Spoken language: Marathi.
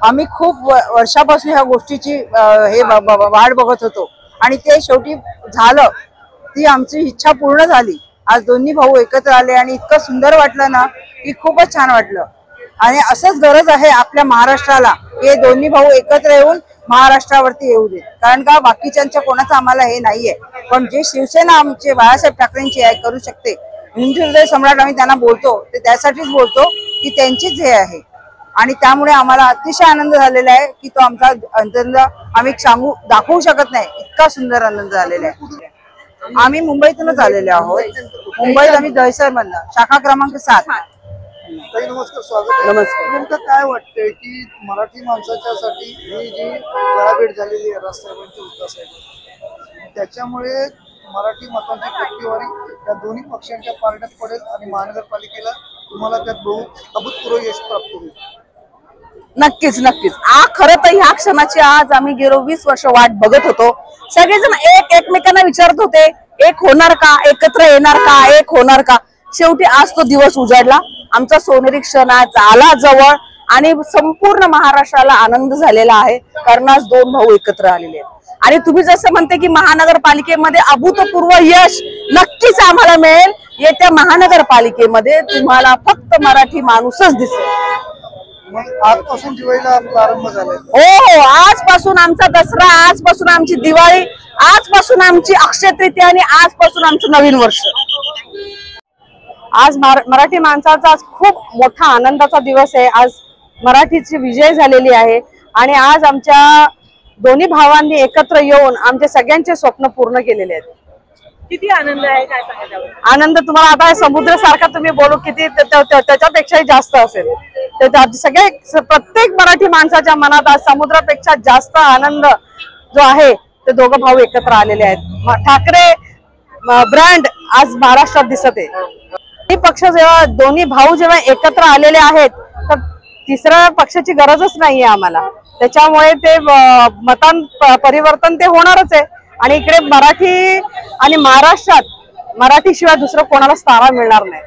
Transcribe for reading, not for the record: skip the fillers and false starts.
आम्ही खूप वर्षापासून ह्या गोष्टीची हे वाट बघत होतो आणि ते शेवटी झालं। ती आमची इच्छा पूर्ण झाली। आज दोन्ही भाऊ एकत्र आले आणि इतकं सुंदर वाटलं ना की खूपच छान वाटलं। आणि असंच गरज आहे आपल्या महाराष्ट्राला, हे दोन्ही भाऊ एकत्र येऊन महाराष्ट्रावरती येऊ देत। कारण का बाकीच्यांच्या कोणाचं आम्हाला हे नाहीये, पण जे शिवसेना आमचे बाळासाहेब ठाकरेंची आहे करू शकते, हिंदू हृदय सम्राट आम्ही त्यांना बोलतो ते त्यासाठीच बोलतो की त्यांचीच हे आहे। आणि त्यामुळे आम्हाला अतिशय आनंद झालेला आहे की तो आमचा आनंद आम्ही दाखवू शकत नाही, इतका सुंदर आनंद झालेला आहे। आम्ही मुंबईतूनच आलेले आहोत। मुंबईत आम्ही दहिसर मधनं शाखा क्रमांक 7। नमस्कार, स्वागत। नमस्कार। नेमकं काय वाटतंय की मराठी माणसाच्यासाठी ही जी गळाभेट झालेली आहे राजसाहेबांची उद्धवसाहेब, त्याच्यामुळे मराठी मतांची टक्केवारी या दोन्ही पक्षांच्या पारड्यात पडेल आणि महानगरपालिकेला तुम्हाला त्यात अभूतपूर्व यश प्राप्त होईल? नक्कीच नक्कीच। खरं तर ह्या क्षणाची आज आम्ही गेलो 20 वर्ष वाट बघत होतो। सगळेजण एकमेकांना विचारत होते, एक होणार का, एकत्र येणार का, एक होणार का। शेवटी आज तो दिवस उजाडला। आमचा सोनेरी क्षण आज आला जवळ आणि संपूर्ण महाराष्ट्राला आनंद झालेला आहे, कारण आज दोन भाऊ एकत्र आलेले आहेत। आणि तुम्ही जसं म्हणते की महानगरपालिकेमध्ये अभूतपूर्व यश नक्कीच आम्हाला मिळेल। येत्या महानगरपालिकेमध्ये तुम्हाला फक्त मराठी माणूसच दिसेल। आजपासून दिवाळीला प्रारंभ झालाय? हो, आजपासून आमचा दसरा, आजपासून आमची दिवाळी, आजपासून आमची अक्षय तृतीया आणि आजपासून आमचं नवीन वर्ष। आज मराठी माणसाचा आज खूप मोठा आनंदाचा दिवस आहे। आज मराठीची विजय झालेली आहे आणि आज आमच्या दोन्ही भावांनी एकत्र येऊन आमच्या सगळ्यांचे स्वप्न पूर्ण केलेले आहेत। किती आनंद आहे, काय सांगायचं? आनंद तुम्हाला आता समुद्र सारखा तुम्ही बोलू किती त्याच्यापेक्षाही जास्त असेल। सगळे प्रत्येक मराठी माणसाच्या मनात आज समुद्रापेक्षा जास्त आनंद जो आहे ते दोघं भाऊ एकत्र आलेले आहेत। ठाकरे ब्रँड आज महाराष्ट्रात दिसत आहे। पक्ष जेव्हा दोन्ही भाऊ जेव्हा एकत्र आलेले आहेत तर तिसऱ्या पक्षाची गरजच नाहीये आम्हाला। त्याच्यामुळे ते परिवर्तन ते होणारच आहे। आणि इकडे मराठी आणि महाराष्ट्रात मराठी शिवाय दुसरं कोणाला स्थान मिळणार नाही।